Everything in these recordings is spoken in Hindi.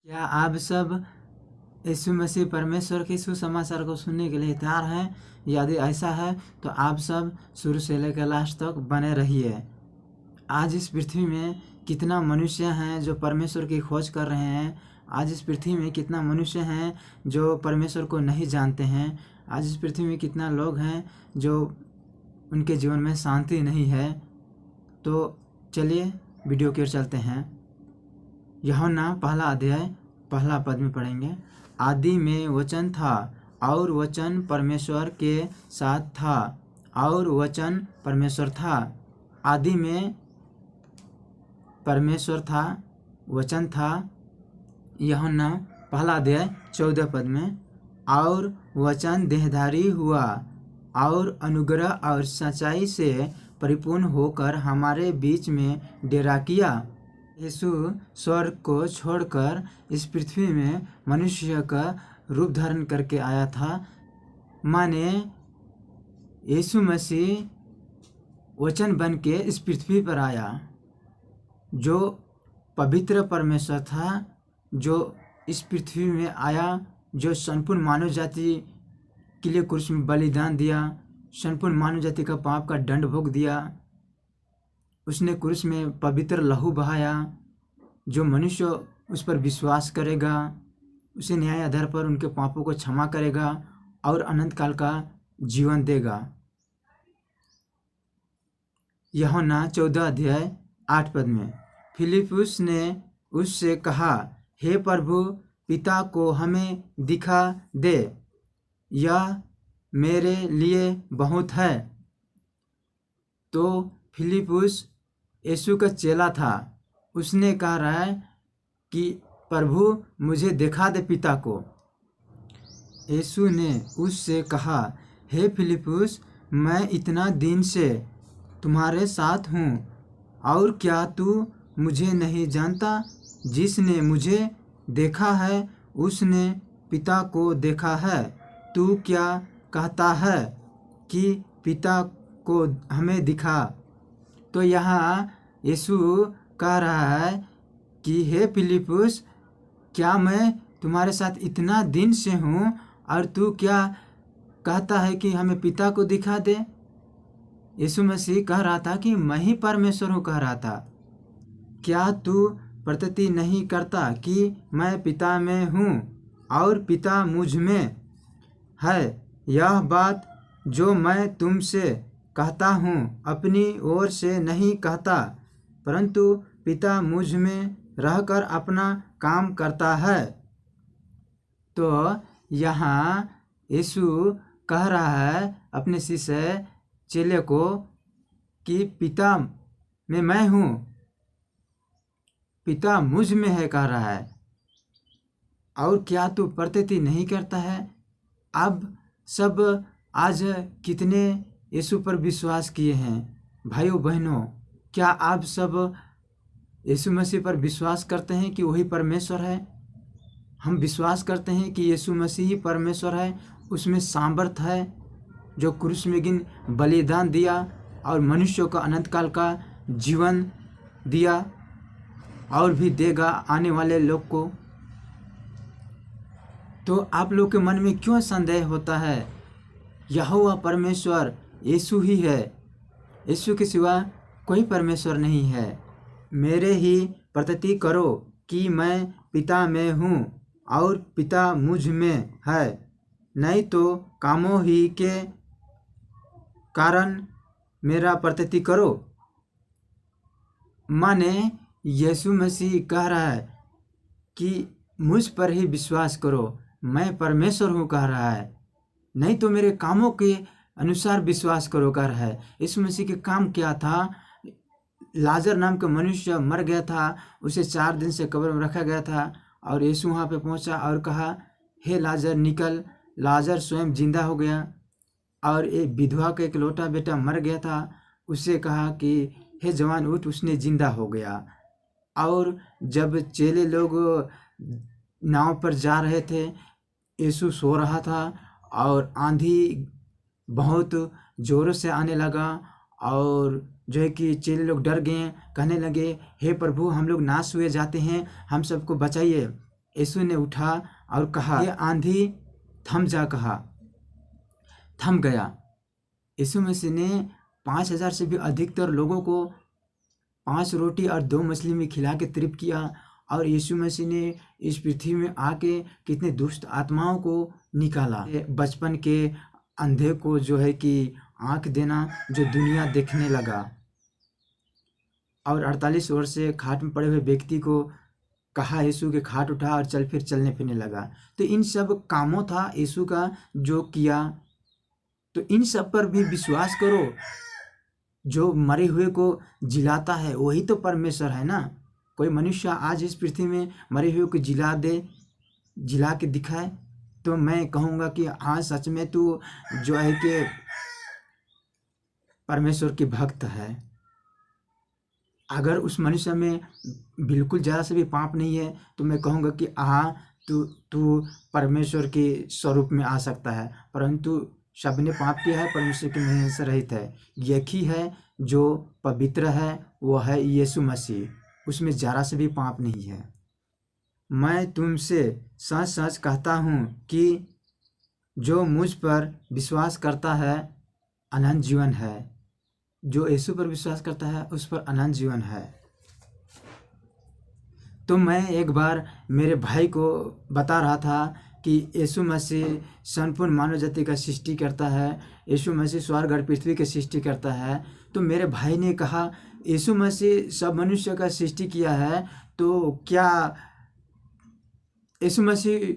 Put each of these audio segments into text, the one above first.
क्या आप सब यीशु मसीह परमेश्वर के सुसमाचार को सुनने के लिए तैयार हैं? यदि ऐसा है तो आप सब शुरू से लेकर लास्ट तक बने रहिए। आज इस पृथ्वी में कितना मनुष्य हैं जो परमेश्वर की खोज कर रहे हैं। आज इस पृथ्वी में कितना मनुष्य हैं जो परमेश्वर को नहीं जानते हैं। आज इस पृथ्वी में कितना लोग हैं जो उनके जीवन में शांति नहीं है। तो चलिए वीडियो की ओर चलते हैं। यूहन्ना पहला अध्याय पहला पद में पढ़ेंगे। आदि में वचन था और वचन परमेश्वर के साथ था और वचन परमेश्वर था। आदि में परमेश्वर था, वचन था। यूहन्ना पहला अध्याय 14 पद में। और वचन देहधारी हुआ और अनुग्रह और सच्चाई से परिपूर्ण होकर हमारे बीच में डेरा किया। यीशु स्वर्ग को छोड़कर इस पृथ्वी में मनुष्य का रूप धारण करके आया था। माने यीशु मसीह वचन बन के इस पृथ्वी पर आया, जो पवित्र परमेश्वर था, जो इस पृथ्वी में आया, जो संपूर्ण मानव जाति के लिए क्रूस में बलिदान दिया, संपूर्ण मानव जाति का पाप का दंड भोग दिया। उसने क्रूस में पवित्र लहू बहाया। जो मनुष्य उस पर विश्वास करेगा उसे न्याय आधार पर उनके पापों को क्षमा करेगा और अनंत काल का जीवन देगा। यूहन्ना 14 अध्याय 8 पद में फिलिप्पुस ने उससे कहा, हे प्रभु, पिता को हमें दिखा दे, यह मेरे लिए बहुत है। तो फिलिप्पुस यीशु का चेला था। उसने कहा रहा है कि प्रभु मुझे दिखा दे पिता को। यीशु ने उससे कहा, हे फिलिप्पुस, मैं इतना दिन से तुम्हारे साथ हूँ और क्या तू मुझे नहीं जानता? जिसने मुझे देखा है उसने पिता को देखा है। तू क्या कहता है कि पिता को हमें दिखा? तो यहाँ यीशु कह रहा है कि हे फिलिप्पुस, क्या मैं तुम्हारे साथ इतना दिन से हूँ और तू क्या कहता है कि हमें पिता को दिखा दे? यीशु मसीह कह रहा था कि मैं ही परमेश्वर हूँ। कह रहा था, क्या तू प्रतीति नहीं करता कि मैं पिता में हूँ और पिता मुझ में है? यह बात जो मैं तुमसे कहता हूँ अपनी ओर से नहीं कहता, परंतु पिता मुझ में रहकर अपना काम करता है। तो यहाँ यीशु कह रहा है अपने शिष्य चेले को कि पिता में मैं हूँ, पिता मुझ में है, कह रहा है। और क्या तू प्रतीति नहीं करता है? अब सब आज कितने यीशु पर विश्वास किए हैं भाइयों बहनों? क्या आप सब यीशु मसीह पर विश्वास करते हैं कि वही परमेश्वर है? हम विश्वास करते हैं कि यीशु मसीह ही परमेश्वर है। उसमें सामर्थ्य है, जो क्रूस में गिन बलिदान दिया और मनुष्यों को अनंत काल का जीवन दिया और भी देगा आने वाले लोग को। तो आप लोग के मन में क्यों संदेह होता है? यहोवा परमेश्वर यीशु ही है। यीशु के सिवा कोई परमेश्वर नहीं है। मेरे ही प्रतीति करो कि मैं पिता में हूँ और पिता मुझ में है, नहीं तो कामों ही के कारण मेरा प्रतीति करो। माने यीशु मसीह कह रहा है कि मुझ पर ही विश्वास करो, मैं परमेश्वर हूँ, कह रहा है, नहीं तो मेरे कामों के अनुसार विश्वास करो, कह रहा है। यीशु मसीह के काम क्या था? लाजर नाम का मनुष्य मर गया था, उसे 4 दिन से कब्र में रखा गया था और यीशु वहाँ पे पहुँचा और कहा, हे लाजर निकल। लाजर स्वयं जिंदा हो गया। और एक विधवा का एक लौटा बेटा मर गया था, उससे कहा कि हे जवान उठ, उसने जिंदा हो गया। और जब चेले लोग नाव पर जा रहे थे, यीशु सो रहा था और आंधी बहुत ज़ोरों से आने लगा और जो है कि चेले लोग डर गए, कहने लगे, हे प्रभु, हम लोग नाश हुए जाते हैं, हम सबको बचाइए। यीशु ने उठा और कहा, ये आंधी थम जा, कहा, थम गया। यीशु मसीह ने 5,000 से भी अधिकतर लोगों को 5 रोटी और 2 मछली में खिला के तृप्त किया। और यीशु मसीह ने इस पृथ्वी में आके कितने दुष्ट आत्माओं को निकाला। बचपन के अंधे को जो है कि आंख देना, जो दुनिया देखने लगा। और 48 वर्ष से खाट में पड़े हुए व्यक्ति को कहा यीशु के खाट उठा और चल, फिर चलने फिरने लगा। तो इन सब कामों था यीशु का जो किया। तो इन सब पर भी विश्वास करो। जो मरे हुए को जिलाता है वही तो परमेश्वर है ना। कोई मनुष्य आज इस पृथ्वी में मरे हुए को जिला दे, जिला के दिखाए, तो मैं कहूँगा कि हाँ, सच में तू जो है कि परमेश्वर की भक्त है। अगर उस मनुष्य में बिल्कुल ज़रा से भी पाप नहीं है तो मैं कहूँगा कि हाँ, तू परमेश्वर के स्वरूप में आ सकता है। परंतु सबने पाप किया है, परमेश्वर की महिमा से रहित है। एक ही है जो पवित्र है, वो है यीशु मसीह, उसमें ज़रा से भी पाप नहीं है। मैं तुमसे सच सच कहता हूँ कि जो मुझ पर विश्वास करता है अनंत जीवन है। जो यीशु पर विश्वास करता है उस पर अनंत जीवन है। तो मैं एक बार मेरे भाई को बता रहा था कि यीशु मसीह संपूर्ण मानव जाति का सृष्टि करता है, यीशु मसीह स्वर्ग और पृथ्वी की सृष्टि करता है। तो मेरे भाई ने कहा, यीशु मसीह सब मनुष्य का सृष्टि किया है, तो क्या यीशु मसीह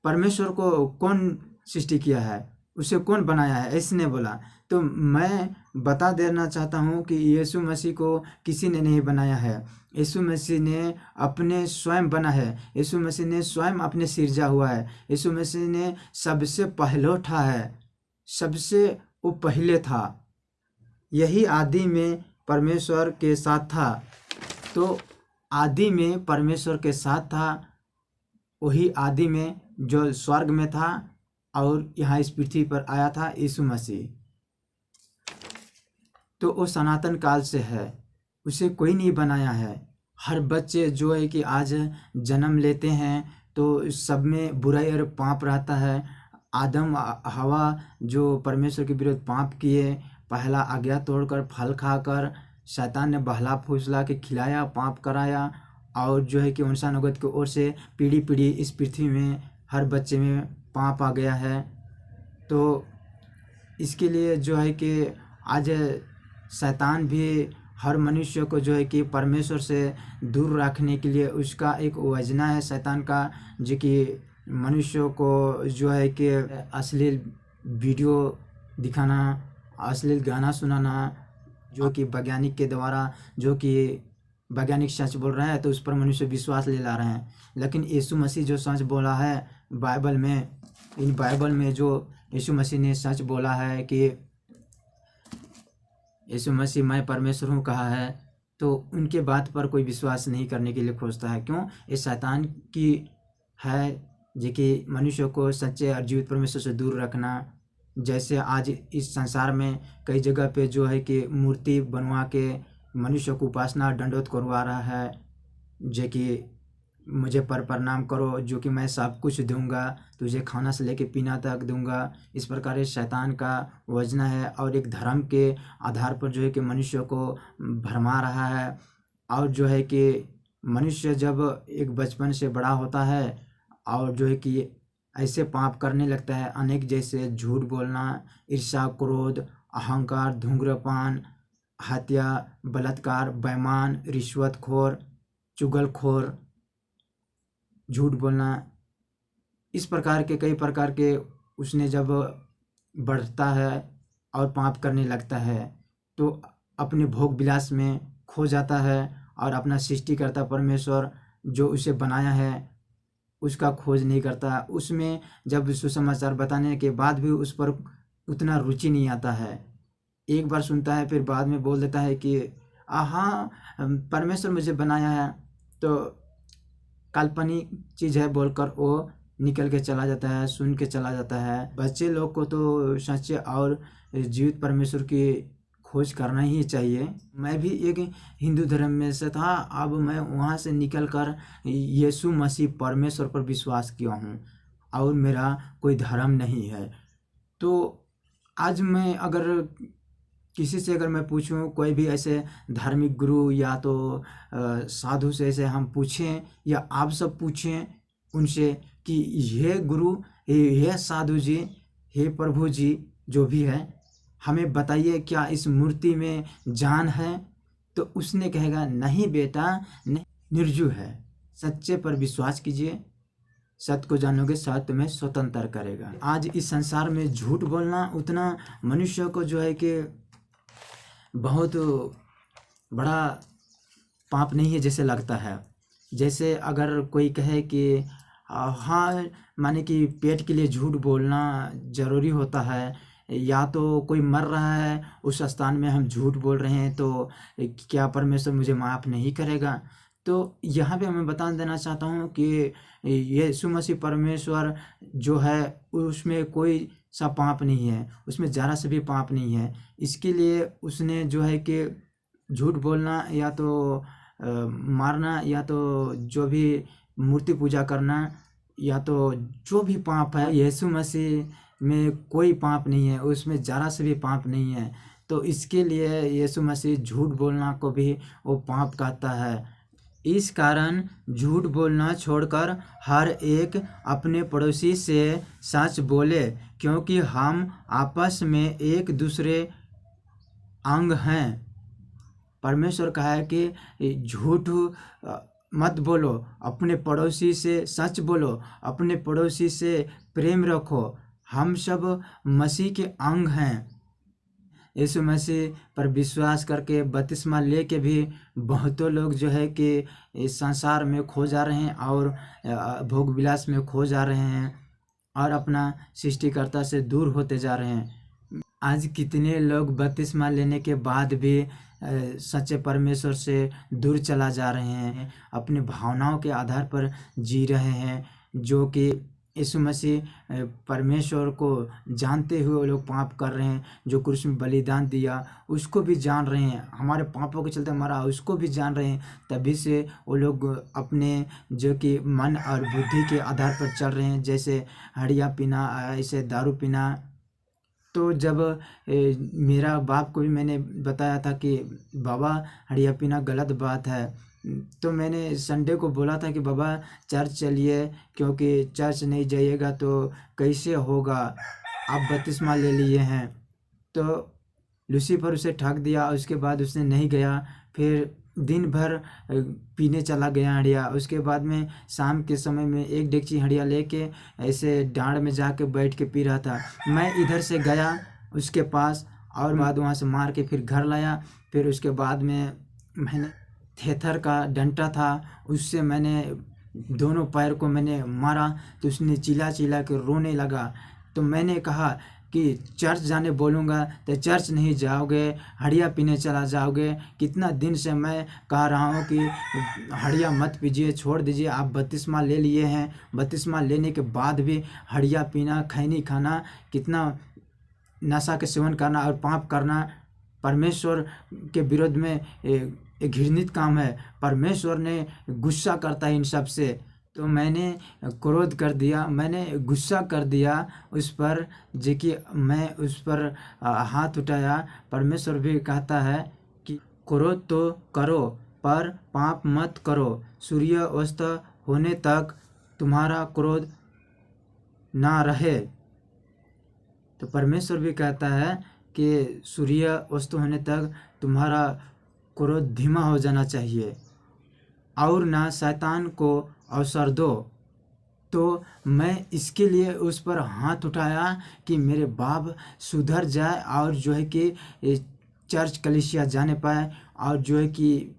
परमेश्वर को कौन सृष्टि किया है, उसे कौन बनाया है, इसने बोला। तो मैं बता देना चाहता हूँ कि यीशु मसीह को किसी ने नहीं बनाया है। यीशु मसीह ने अपने स्वयं बना है। यीशु मसीह ने स्वयं अपने सिरजा हुआ है। यीशु मसीह ने सबसे पहलोठा है, सबसे वो पहले था। यही आदि में परमेश्वर के साथ था। तो आदि में परमेश्वर के साथ था, वही आदि में जो स्वर्ग में था और यहाँ इस पृथ्वी पर आया था यीशु मसीह। तो वो सनातन काल से है, उसे कोई नहीं बनाया है। हर बच्चे जो है कि आज जन्म लेते हैं तो सब में बुराई और पाप रहता है। आदम हवा जो परमेश्वर के विरुद्ध पाप किए, पहला आज्ञा तोड़कर फल खाकर शैतान ने बहला फुसला के खिलाया, पाप कराया। और जो है कि उनसा नगद की ओर से पीढ़ी पीढ़ी इस पृथ्वी में हर बच्चे में पाप आ गया है। तो इसके लिए जो है कि आज शैतान भी हर मनुष्य को जो है कि परमेश्वर से दूर रखने के लिए उसका एक योजना है शैतान का, जो कि मनुष्यों को जो है कि अश्लील वीडियो दिखाना, अश्लील गाना सुनाना, जो कि वैज्ञानिक के द्वारा, जो कि वैज्ञानिक सच बोल रहा है तो उस पर मनुष्य विश्वास ले ला रहे हैं। लेकिन यीशु मसीह जो सच बोला है बाइबल में, इन बाइबल में जो यीशु मसीह ने सच बोला है कि यीशु मसीह मैं परमेश्वर हूँ कहा है, तो उनके बात पर कोई विश्वास नहीं करने के लिए खोजता है। क्यों? ये शैतान की है, जो कि मनुष्य को सच्चे और जीवित परमेश्वर से दूर रखना। जैसे आज इस संसार में कई जगह पे जो है कि मूर्ति बनवा के मनुष्य को उपासना दंडोत करवा रहा है, जो कि मुझे पर प्रणाम करो, जो कि मैं सब कुछ दूंगा, तुझे खाना से लेके पीना तक दूंगा। इस प्रकार ये शैतान का योजना है और एक धर्म के आधार पर जो है कि मनुष्य को भरमा रहा है। और जो है कि मनुष्य जब एक बचपन से बड़ा होता है और जो है कि ऐसे पाप करने लगता है अनेक, जैसे झूठ बोलना, ईर्ष्या, क्रोध, अहंकार, धूम्रपान, हत्या, बलात्कार, बेईमान, रिश्वतखोर, चुगलखोर, झूठ बोलना, इस प्रकार के कई प्रकार के उसने जब बढ़ता है और पाप करने लगता है तो अपने भोग विलास में खो जाता है और अपना सृष्टिकर्ता परमेश्वर जो उसे बनाया है उसका खोज नहीं करता। उसमें जब सुसमाचार बताने के बाद भी उस पर उतना रुचि नहीं आता है। एक बार सुनता है फिर बाद में बोल देता है कि हाँ परमेश्वर मुझे बनाया है, तो काल्पनिक चीज़ है बोलकर वो निकल के चला जाता है, सुन के चला जाता है। बच्चे लोग को तो सच्चे और जीवित परमेश्वर की खोज करना ही चाहिए। मैं भी एक हिंदू धर्म में से था, अब मैं वहाँ से निकल कर यीशु मसीह परमेश्वर पर विश्वास किया हूँ और मेरा कोई धर्म नहीं है। तो आज मैं अगर किसी से अगर मैं पूछूं, कोई भी ऐसे धार्मिक गुरु या तो साधु से ऐसे हम पूछें या आप सब पूछें उनसे कि हे गुरु, हे साधु जी, हे प्रभु जी, जो भी है, हमें बताइए क्या इस मूर्ति में जान है? तो उसने कहेगा नहीं बेटा, नहीं, निर्जीव है। सच्चे पर विश्वास कीजिए, सत्य को जानोगे, सत्य तुम्हें स्वतंत्र करेगा। आज इस संसार में झूठ बोलना उतना मनुष्य को जो है कि बहुत बड़ा पाप नहीं है जैसे लगता है। जैसे अगर कोई कहे कि हाँ, माने कि पेट के लिए झूठ बोलना ज़रूरी होता है, या तो कोई मर रहा है उस स्थान में हम झूठ बोल रहे हैं, तो क्या परमेश्वर मुझे माफ़ नहीं करेगा? तो यहाँ पे मैं बता देना चाहता हूँ कि यीशु मसीह परमेश्वर जो है उसमें कोई सा पाप नहीं है, उसमें ज़रा से भी पाप नहीं है। इसके लिए उसने जो है कि झूठ बोलना या तो मारना या तो जो भी मूर्ति पूजा करना या तो जो भी पाप है, यीशु मसीह में कोई पाप नहीं है, उसमें ज़रा से भी पाप नहीं है। तो इसके लिए यीशु मसीह झूठ बोलना को भी वो पाप कहता है। इस कारण झूठ बोलना छोड़कर हर एक अपने पड़ोसी से सच बोले, क्योंकि हम आपस में एक दूसरे अंग हैं। परमेश्वर कहा है कि झूठ मत बोलो, अपने पड़ोसी से सच बोलो, अपने पड़ोसी से प्रेम रखो। हम सब मसीह के अंग हैं। यीशु मसीह पर विश्वास करके बपतिस्मा लेके भी बहुतों लोग जो है कि इस संसार में खो जा रहे हैं और भोग विलास में खो जा रहे हैं और अपना सृष्टिकर्ता से दूर होते जा रहे हैं। आज कितने लोग बपतिस्मा लेने के बाद भी सच्चे परमेश्वर से दूर चला जा रहे हैं, अपनी भावनाओं के आधार पर जी रहे हैं, जो कि यीशु मसीह परमेश्वर को जानते हुए वो लोग पाप कर रहे हैं। जो क्रूस में बलिदान दिया उसको भी जान रहे हैं, हमारे पापों के चलते मरा उसको भी जान रहे हैं, तभी से वो लोग अपने जो कि मन और बुद्धि के आधार पर चल रहे हैं, जैसे हड़िया पीना, ऐसे दारू पीना। तो जब मेरा बाप को भी मैंने बताया था कि बाबा हड़िया पीना गलत बात है, तो मैंने संडे को बोला था कि बाबा चर्च चलिए, क्योंकि चर्च नहीं जाइएगा तो कैसे होगा, आप बपतिस्मा ले लिए हैं। तो लूसीफर उसे ठग दिया, उसके बाद उसने नहीं गया, फिर दिन भर पीने चला गया हड़िया। उसके बाद में शाम के समय में एक डेगची हड़िया लेके ऐसे डांड में जाके बैठ के पी रहा था। मैं इधर से गया उसके पास और बाद वहाँ से मार के फिर घर लाया। फिर उसके बाद में मैंने थेथर का डंटा था उससे मैंने दोनों पैर को मैंने मारा, तो उसने चिल्ला चिल्ला के रोने लगा। तो मैंने कहा कि चर्च जाने बोलूँगा तो चर्च नहीं जाओगे, हड़िया पीने चला जाओगे। कितना दिन से मैं कह रहा हूँ कि हड़िया मत पीजिए, छोड़ दीजिए। आप बपतिस्मा ले लिए हैं, बपतिस्मा लेने के बाद भी हड़िया पीना, खैनी खाना, कितना नशा के सेवन करना और पाप करना परमेश्वर के विरोध में एक घृणित काम है। परमेश्वर ने गुस्सा करता है इन सब से। तो मैंने क्रोध कर दिया, मैंने गुस्सा कर दिया उस पर, जो कि मैं उस पर हाथ उठाया। परमेश्वर भी कहता है कि क्रोध तो करो पर पाप मत करो, सूर्य अस्त होने तक तुम्हारा क्रोध ना रहे। तो परमेश्वर भी कहता है कि सूर्य अस्त होने तक तुम्हारा क्रोध धीमा हो जाना चाहिए और ना शैतान को अवसर दो। तो मैं इसके लिए उस पर हाथ उठाया कि मेरे बाप सुधर जाए और जो है कि चर्च कलीसिया जाने पाए, और जो है कि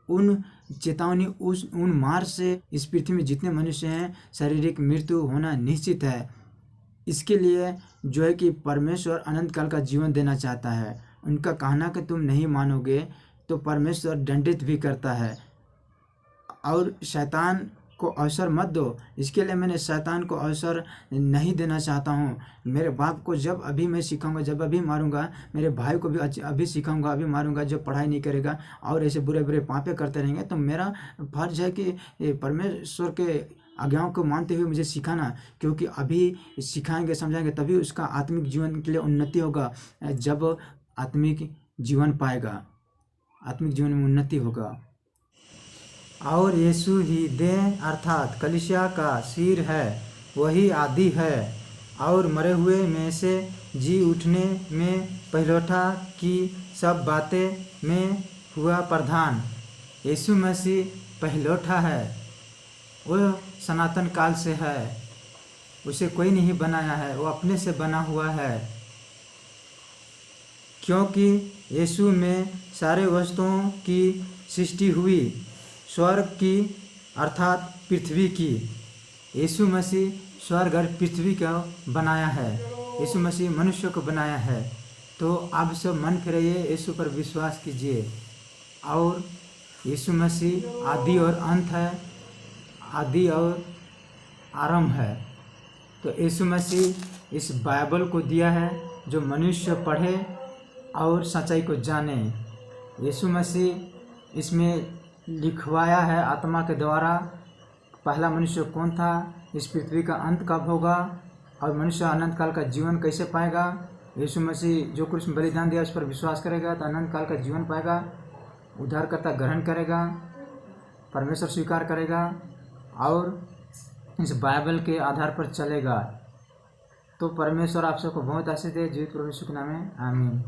उन चेतावनी उन मार से इस पृथ्वी में जितने मनुष्य हैं शारीरिक मृत्यु होना निश्चित है। इसके लिए जो है कि परमेश्वर अनंत काल का जीवन देना चाहता है। उनका कहना कि तुम नहीं मानोगे तो परमेश्वर दंडित भी करता है। और शैतान को अवसर मत दो। इसके लिए मैंने शैतान को अवसर नहीं देना चाहता हूँ। मेरे बाप को जब अभी मैं सिखाऊंगा, जब अभी मारूंगा, मेरे भाई को भी अभी सिखाऊंगा, अभी मारूंगा, जो पढ़ाई नहीं करेगा और ऐसे बुरे बुरे पापे करते रहेंगे, तो मेरा फर्ज है कि परमेश्वर के आज्ञाओं को मानते हुए मुझे सिखाना, क्योंकि अभी सिखाएंगे समझाएंगे तभी उसका आत्मिक जीवन के लिए उन्नति होगा। जब आत्मिक जीवन पाएगा, आत्मिक जीवन में उन्नति होगा। और यीशु ही देह अर्थात कलीसिया का सिर है, वही आदि है और मरे हुए में से जी उठने में पहिलौठा की सब बातें में हुआ प्रधान। यीशु मसीह पहिलौठा है, वो सनातन काल से है, उसे कोई नहीं बनाया है, वो अपने से बना हुआ है। क्योंकि यीशु में सारे वस्तुओं की सृष्टि हुई, स्वर्ग की अर्थात पृथ्वी की। यीशु मसीह स्वर्ग और पृथ्वी को बनाया है, यीशु मसीह मनुष्य को बनाया है। तो आप सब मन फिराइए, यीशु पर विश्वास कीजिए। और यीशु मसीह आदि और अंत है, आदि और आरंभ है। तो यीशु मसीह इस बाइबल को दिया है जो मनुष्य पढ़े और सच्चाई को जाने। यीशु मसीह इसमें लिखवाया है आत्मा के द्वारा, पहला मनुष्य कौन था, इस पृथ्वी का अंत कब होगा और मनुष्य अनंत काल का जीवन कैसे पाएगा। यीशु मसीह जो कुछ बलिदान दिया उस पर विश्वास करेगा तो अनंत काल का जीवन पाएगा, उद्धारकर्ता ग्रहण करेगा, परमेश्वर स्वीकार करेगा और इस बाइबल के आधार पर चलेगा। तो परमेश्वर आप सबको बहुत आशीष दे। जीवित प्रभु यीशु के नाम में आमीन।